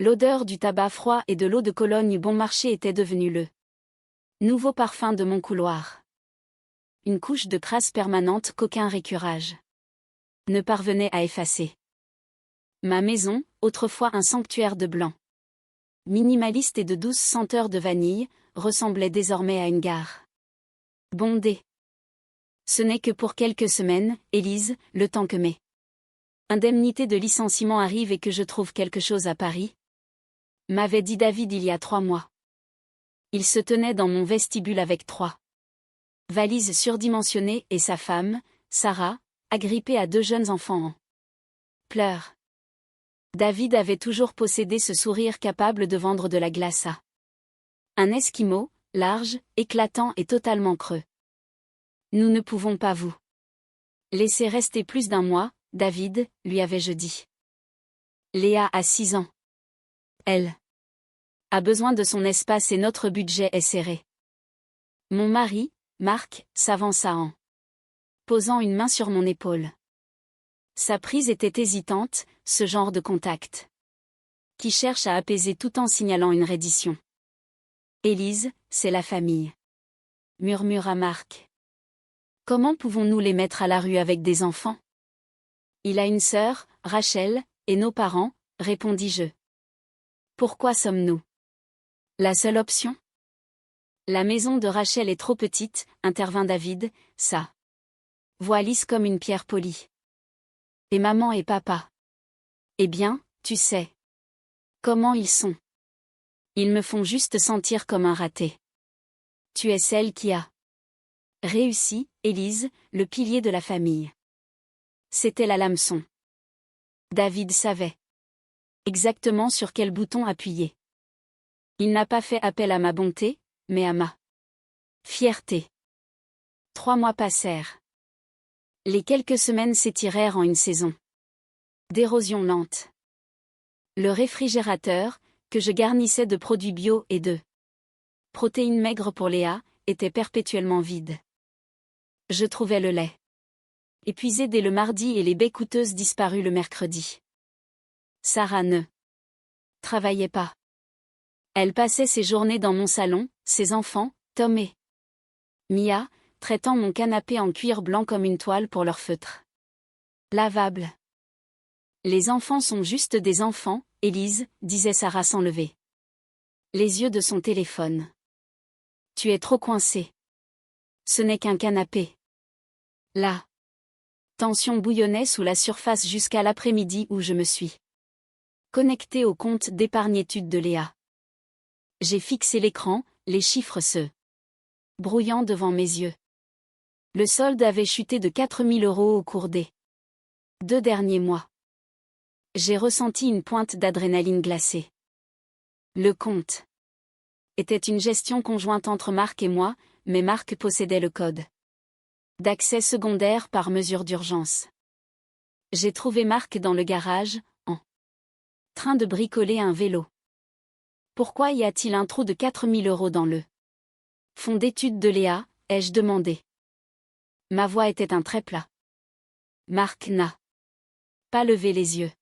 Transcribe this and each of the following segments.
L'odeur du tabac froid et de l'eau de Cologne bon marché était devenue le nouveau parfum de mon couloir. Une couche de crasse permanente qu'aucun récurage ne parvenait à effacer. Ma maison, autrefois un sanctuaire de blanc, minimaliste et de douces senteurs de vanille, ressemblait désormais à une gare bondée. Ce n'est que pour quelques semaines, Élise, le temps que mes indemnités de licenciement arrivent et que je trouve quelque chose à Paris, m'avait dit David il y a 3 mois. Il se tenait dans mon vestibule avec 3 valises surdimensionnées et sa femme, Sarah, agrippée à 2 jeunes enfants en pleurs. David avait toujours possédé ce sourire capable de vendre de la glace à un esquimau, large, éclatant et totalement creux. Nous ne pouvons pas vous laisser rester plus d'1 mois, David, lui avais-je dit. Léa a 6 ans. Elle a besoin de son espace et notre budget est serré. Mon mari, Marc, s'avança en posant une main sur mon épaule. Sa prise était hésitante, ce genre de contact qui cherche à apaiser tout en signalant une reddition. Élise, c'est la famille, murmura Marc. Comment pouvons-nous les mettre à la rue avec des enfants? Il a une sœur, Rachel, et nos parents, répondis-je. Pourquoi sommes-nous la seule option? La maison de Rachel est trop petite, intervint David, sa voix lisse comme une pierre polie. Et maman et papa? Eh bien, tu sais comment ils sont. Ils me font juste sentir comme un raté. Tu es celle qui a réussi, Élise, le pilier de la famille. C'était la l'hameçon. David savait exactement sur quel bouton appuyer. Il n'a pas fait appel à ma bonté, mais à ma fierté. 3 mois passèrent. Les quelques semaines s'étirèrent en une saison d'érosion lente. Le réfrigérateur, que je garnissais de produits bio et de protéines maigres pour Léa, était perpétuellement vide. Je trouvais le lait épuisé dès le mardi et les baies coûteuses disparues le mercredi. Sarah ne travaillait pas. Elle passait ses journées dans mon salon, ses enfants, Tom et Mia, traitant mon canapé en cuir blanc comme une toile pour leur feutre lavable. Les enfants sont juste des enfants, Élise, disait Sarah sans lever les yeux de son téléphone. Tu es trop coincée. Ce n'est qu'un canapé. La tension bouillonnait sous la surface jusqu'à l'après-midi où je me suis connectée au compte d'épargne-études de Léa. J'ai fixé l'écran, les chiffres se brouillant devant mes yeux. Le solde avait chuté de 4 000 € au cours des 2 derniers mois. J'ai ressenti une pointe d'adrénaline glacée. Le compte était une gestion conjointe entre Marc et moi, mais Marc possédait le code d'accès secondaire par mesure d'urgence. J'ai trouvé Marc dans le garage, en train de bricoler un vélo. Pourquoi y a-t-il un trou de 4 000 € dans le fonds d'études de Léa, ai-je demandé. Ma voix était un trait plat. Marc n'a pas levé les yeux.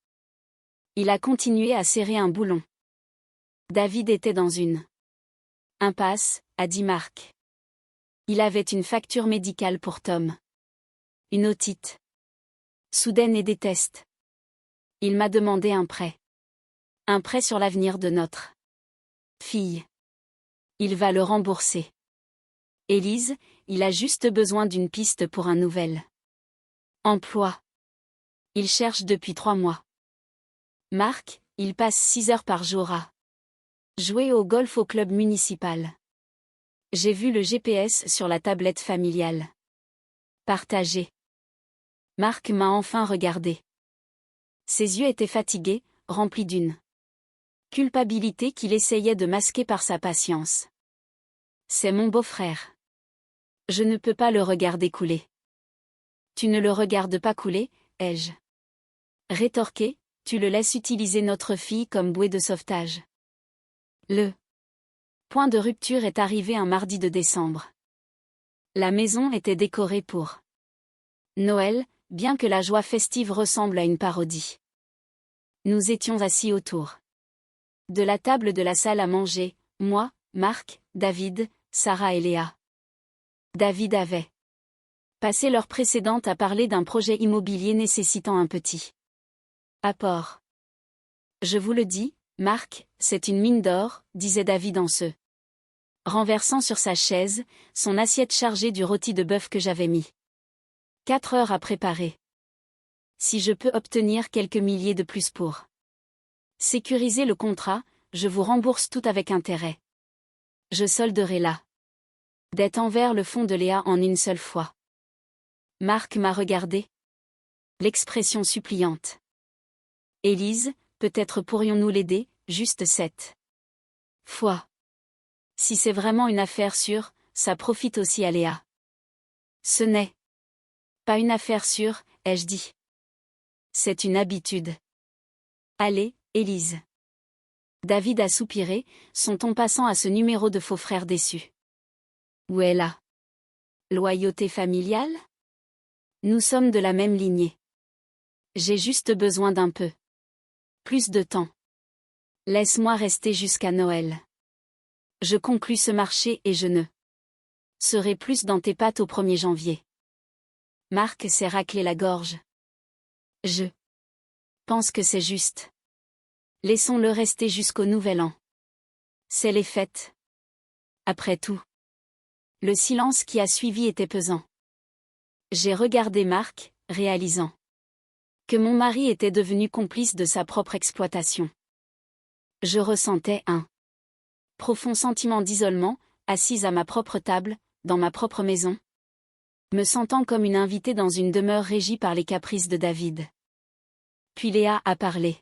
Il a continué à serrer un boulon. David était dans une impasse, a dit Marc. Il avait une facture médicale pour Tom. Une otite soudaine et des tests. Il m'a demandé un prêt. Un prêt sur l'avenir de notre fille. Il va le rembourser. Élise, il a juste besoin d'une piste pour un nouvel emploi. Il cherche depuis 3 mois. Marc, il passe 6 heures par jour à jouer au golf au club municipal. J'ai vu le GPS sur la tablette familiale. Partagé. Marc m'a enfin regardé. Ses yeux étaient fatigués, remplis d'une culpabilité qu'il essayait de masquer par sa patience. C'est mon beau-frère. Je ne peux pas le regarder couler. Tu ne le regardes pas couler, ai-je rétorqué, tu le laisses utiliser notre fille comme bouée de sauvetage. Le point de rupture est arrivé un mardi de décembre. La maison était décorée pour Noël, bien que la joie festive ressemble à une parodie. Nous étions assis autour De la table de la salle à manger, moi, Marc, David, Sarah et Léa. David avait passé l'heure précédente à parler d'un projet immobilier nécessitant un petit apport. Je vous le dis, Marc, c'est une mine d'or, disait David en se renversant sur sa chaise, son assiette chargée du rôti de bœuf que j'avais mis 4 heures à préparer. Si je peux obtenir quelques milliers de plus pour sécuriser le contrat, je vous rembourse tout avec intérêt. Je solderai la dette envers le fonds de Léa en une seule fois. Marc m'a regardé. L'expression suppliante. Élise, peut-être pourrions-nous l'aider, juste cette fois. Si c'est vraiment une affaire sûre, ça profite aussi à Léa. Ce n'est pas une affaire sûre, ai-je dit. C'est une habitude. Allez, Élise. David a soupiré, son ton passant à ce numéro de faux frère déçu. Où est la loyauté familiale? Nous sommes de la même lignée. J'ai juste besoin d'un peu plus de temps. Laisse-moi rester jusqu'à Noël. Je conclus ce marché et je ne serai plus dans tes pattes au 1er janvier. Marc s'est raclé la gorge. Je pense que c'est juste. Laissons-le rester jusqu'au nouvel an. C'est les fêtes. Après tout. Le silence qui a suivi était pesant. J'ai regardé Marc, réalisant que mon mari était devenu complice de sa propre exploitation. Je ressentais un profond sentiment d'isolement, assise à ma propre table, dans ma propre maison, me sentant comme une invitée dans une demeure régie par les caprices de David. Puis Léa a parlé.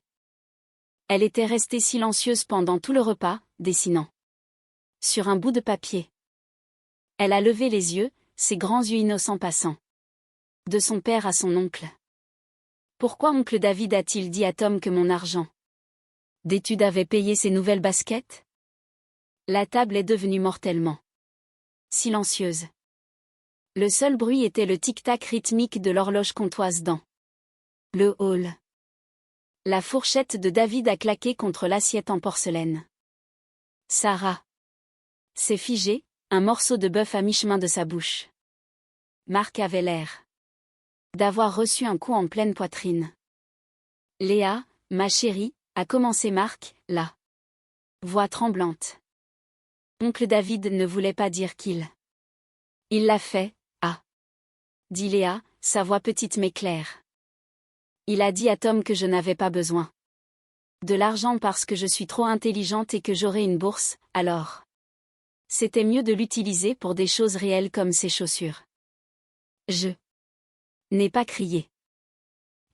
Elle était restée silencieuse pendant tout le repas, dessinant sur un bout de papier. Elle a levé les yeux, ses grands yeux innocents passant de son père à son oncle. Pourquoi oncle David a-t-il dit à Tom que mon argent d'études avait payé ses nouvelles baskets? La table est devenue mortellement silencieuse. Le seul bruit était le tic-tac rythmique de l'horloge comptoise dans le hall. La fourchette de David a claqué contre l'assiette en porcelaine. Sarah s'est figée, un morceau de bœuf à mi-chemin de sa bouche. Marc avait l'air d'avoir reçu un coup en pleine poitrine. Léa, ma chérie, a commencé Marc, la voix tremblante. Oncle David ne voulait pas dire qu'il. Il l'a fait, dit Léa, sa voix petite mais claire. Il a dit à Tom que je n'avais pas besoin de l'argent parce que je suis trop intelligente et que j'aurais une bourse, alors c'était mieux de l'utiliser pour des choses réelles comme ses chaussures. Je n'ai pas crié.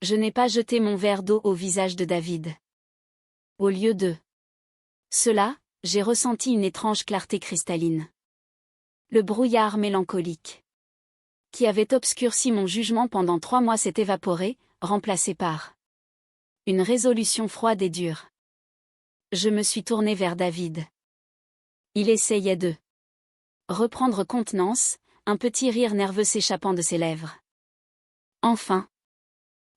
Je n'ai pas jeté mon verre d'eau au visage de David. Au lieu de cela, j'ai ressenti une étrange clarté cristalline. Le brouillard mélancolique qui avait obscurci mon jugement pendant 3 mois s'est évaporé, remplacé par une résolution froide et dure. Je me suis tournée vers David. Il essayait de reprendre contenance, un petit rire nerveux s'échappant de ses lèvres. Enfin.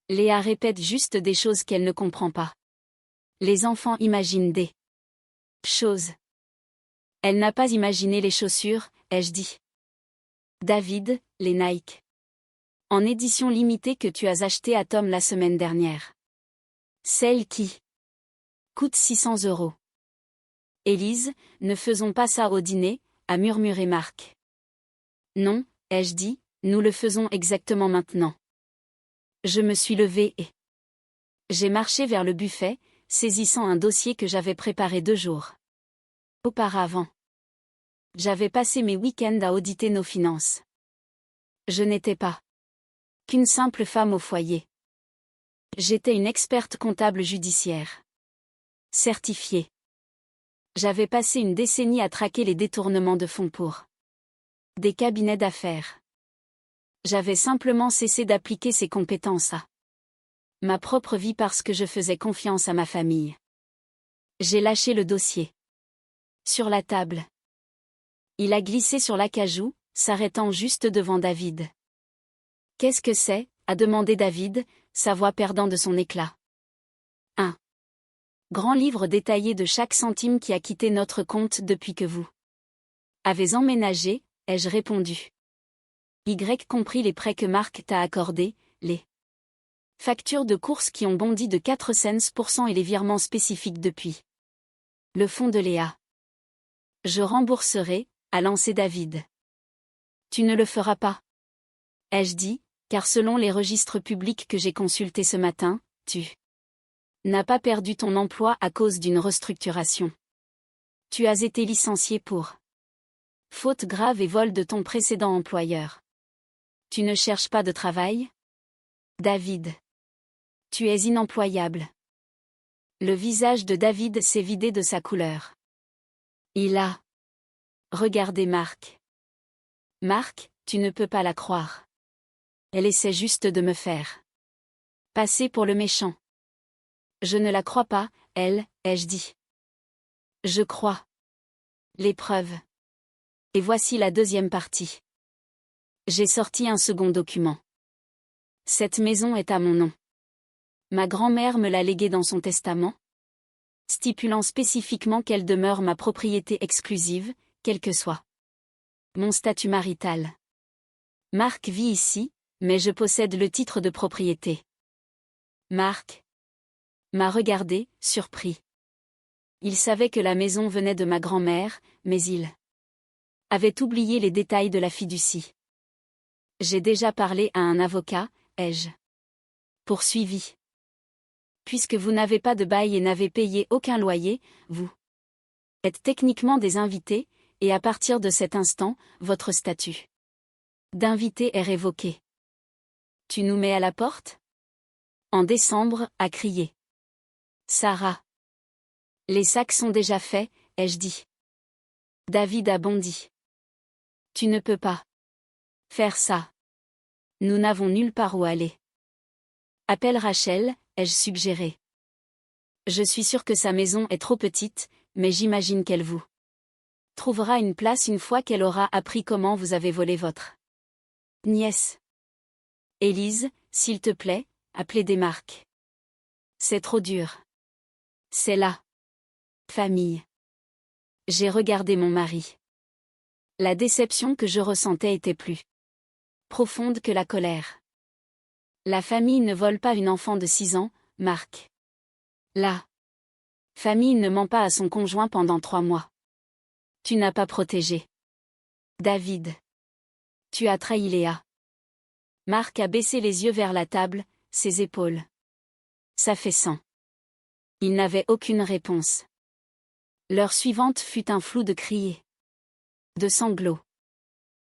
Léa répète juste des choses qu'elle ne comprend pas. Les enfants imaginent des choses. Elle n'a pas imaginé les chaussures, ai-je dit. David, les Nike. En édition limitée que tu as achetées à Tom la semaine dernière. Celles qui coûtent 600 €. Élise, ne faisons pas ça au dîner, a murmuré Marc. Non, ai-je dit, nous le faisons exactement maintenant. Je me suis levée et j'ai marché vers le buffet, saisissant un dossier que j'avais préparé 2 jours auparavant. J'avais passé mes week-ends à auditer nos finances. Je n'étais pas qu'une simple femme au foyer. J'étais une experte comptable judiciaire. Certifiée. J'avais passé une décennie à traquer les détournements de fonds pour des cabinets d'affaires. J'avais simplement cessé d'appliquer ces compétences à ma propre vie parce que je faisais confiance à ma famille. J'ai lâché le dossier sur la table. Il a glissé sur l'acajou, s'arrêtant juste devant David. Qu'est-ce que c'est? A demandé David, sa voix perdant de son éclat. Un Grand livre détaillé de chaque centime qui a quitté notre compte depuis que vous avez emménagé, ai-je répondu. Y compris les prêts que Marc t'a accordés, les factures de courses qui ont bondi de 4 cents % et les virements spécifiques depuis le fonds de Léa. Je rembourserai, a lancé David. Tu ne le feras pas, ai-je dit, car selon les registres publics que j'ai consultés ce matin, tu n'as pas perdu ton emploi à cause d'une restructuration. Tu as été licencié pour faute grave et vol de ton précédent employeur. Tu ne cherches pas de travail? David. Tu es inemployable. Le visage de David s'est vidé de sa couleur. Il a regardé Marc. Marc, tu ne peux pas la croire. Elle essaie juste de me faire passer pour le méchant. Je ne la crois pas, elle, ai-je dit. Je crois. L'épreuve. Et voici la deuxième partie. J'ai sorti un second document. Cette maison est à mon nom. Ma grand-mère me l'a léguée dans son testament, stipulant spécifiquement qu'elle demeure ma propriété exclusive, quel que soit mon statut marital. Marc vit ici, mais je possède le titre de propriété. Marc m'a regardé, surpris. Il savait que la maison venait de ma grand-mère, mais il avait oublié les détails de la fiducie. J'ai déjà parlé à un avocat, ai-je poursuivi. Puisque vous n'avez pas de bail et n'avez payé aucun loyer, vous êtes techniquement des invités, et à partir de cet instant, votre statut d'invité est révoqué. Tu nous mets à la porte? En décembre, a crié Sarah. Les sacs sont déjà faits, ai-je dit. David a bondi. Tu ne peux pas faire ça. Nous n'avons nulle part où aller. Appelle Rachel, ai-je suggéré. Je suis sûre que sa maison est trop petite, mais j'imagine qu'elle vous trouvera une place une fois qu'elle aura appris comment vous avez volé votre nièce. Élise, s'il te plaît, a plaidé Marc. C'est trop dur. C'est la famille. J'ai regardé mon mari. La déception que je ressentais était plus profonde que la colère. La famille ne vole pas une enfant de 6 ans, Marc. La famille ne ment pas à son conjoint pendant 3 mois. Tu n'as pas protégé David. Tu as trahi Léa. Marc a baissé les yeux vers la table, ses épaules s'affaissant. Il n'avait aucune réponse. L'heure suivante fut un flou de cris, de sanglots.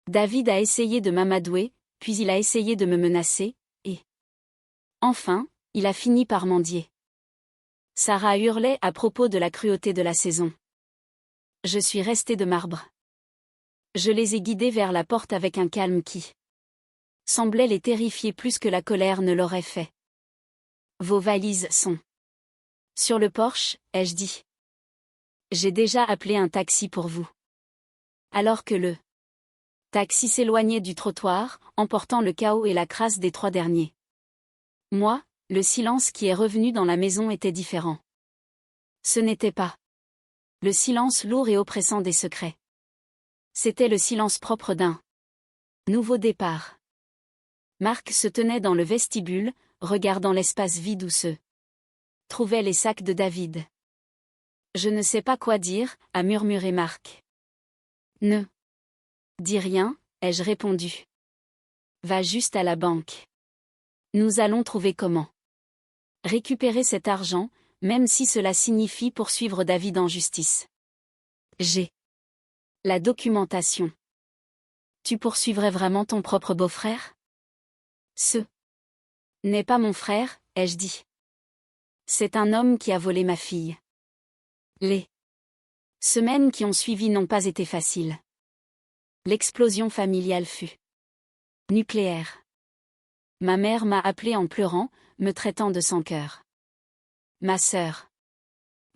David a essayé de m'amadouer, puis il a essayé de me menacer, et enfin, il a fini par mendier. Sarah hurlait à propos de la cruauté de la saison. Je suis restée de marbre. Je les ai guidés vers la porte avec un calme qui semblait les terrifier plus que la colère ne l'aurait fait. Vos valises sont sur le porche, ai-je dit. J'ai déjà appelé un taxi pour vous. Alors que le taxi s'éloignait du trottoir, emportant le chaos et la crasse des 3 derniers. Moi, le silence qui est revenu dans la maison était différent. Ce n'était pas le silence lourd et oppressant des secrets. C'était le silence propre d'un nouveau départ. Marc se tenait dans le vestibule, regardant l'espace vide où se trouvaient les sacs de David. Je ne sais pas quoi dire, a murmuré Marc. Ne dis rien, ai-je répondu. Va juste à la banque. Nous allons trouver comment récupérer cet argent, même si cela signifie poursuivre David en justice. J'ai la documentation. Tu poursuivrais vraiment ton propre beau-frère? Ce n'est pas mon frère, ai-je dit. C'est un homme qui a volé ma fille. Les semaines qui ont suivi n'ont pas été faciles. L'explosion familiale fut nucléaire. Ma mère m'a appelé en pleurant, me traitant de sans-cœur. Ma sœur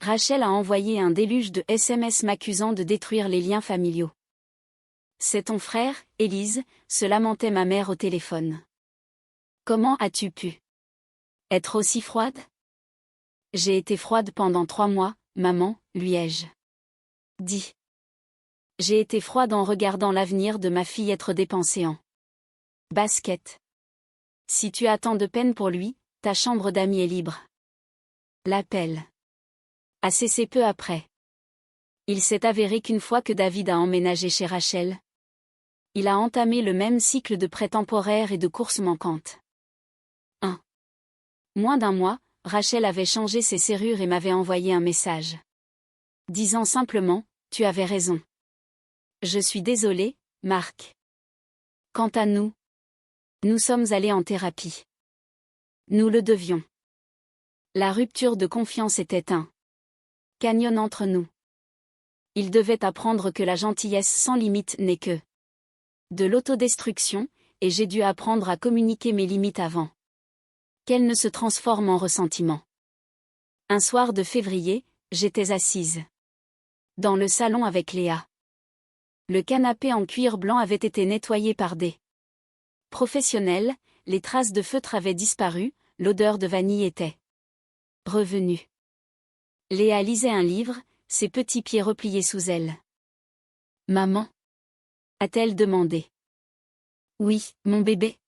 Rachel a envoyé un déluge de SMS m'accusant de détruire les liens familiaux. C'est ton frère, Élise, se lamentait ma mère au téléphone. Comment as-tu pu être aussi froide? J'ai été froide pendant 3 mois, maman, lui ai-je dit. J'ai été froide en regardant l'avenir de ma fille être dépensé en basket. Si tu as tant de peine pour lui, ta chambre d'amis est libre. L'appel a cessé peu après. Il s'est avéré qu'une fois que David a emménagé chez Rachel, il a entamé le même cycle de prêts temporaires et de courses manquantes. Moins d'un mois, Rachel avait changé ses serrures et m'avait envoyé un message. Disant simplement, « Tu avais raison. Je suis désolé, Marc. Quant à nous, nous sommes allés en thérapie. Nous le devions. » La rupture de confiance était un canyon entre nous. Il devait apprendre que la gentillesse sans limite n'est que de l'autodestruction, et j'ai dû apprendre à communiquer mes limites avant qu'elles ne se transforment en ressentiment. Un soir de février, j'étais assise dans le salon avec Léa. Le canapé en cuir blanc avait été nettoyé par des professionnels, les traces de feutre avaient disparu, l'odeur de vanille était revenue. Léa lisait un livre, ses petits pieds repliés sous elle. « Maman ?» a-t-elle demandé. « Oui, mon bébé.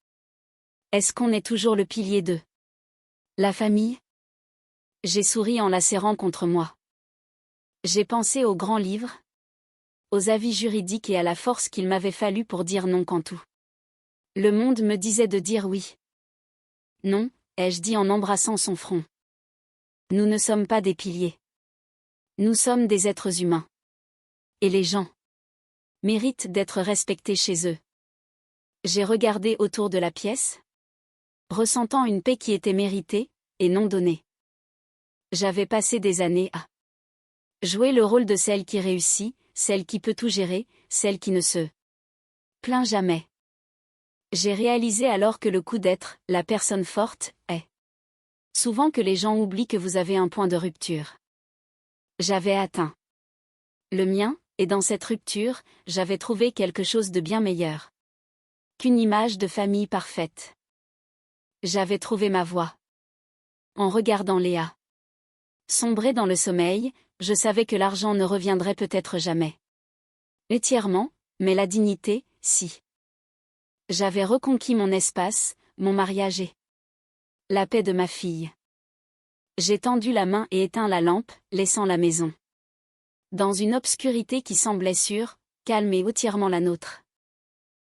Est-ce qu'on est toujours le pilier de la famille ?» J'ai souri en la serrant contre moi. J'ai pensé aux grands livres, aux avis juridiques et à la force qu'il m'avait fallu pour dire non quand tout le monde me disait de dire oui. Non, ai-je dit en embrassant son front. Nous ne sommes pas des piliers. Nous sommes des êtres humains. Et les gens méritent d'être respectés chez eux. J'ai regardé autour de la pièce, ressentant une paix qui était méritée, et non donnée. J'avais passé des années à jouer le rôle de celle qui réussit, celle qui peut tout gérer, celle qui ne se plaint jamais. J'ai réalisé alors que le coup d'être la personne forte est souvent que les gens oublient que vous avez un point de rupture. J'avais atteint le mien, et dans cette rupture, j'avais trouvé quelque chose de bien meilleur qu'une image de famille parfaite. J'avais trouvé ma voie. En regardant Léa sombrer dans le sommeil, je savais que l'argent ne reviendrait peut-être jamais entièrement, mais la dignité, si. J'avais reconquis mon espace, mon mariage et la paix de ma fille. J'ai tendu la main et éteint la lampe, laissant la maison dans une obscurité qui semblait sûre, calme et entièrement la nôtre.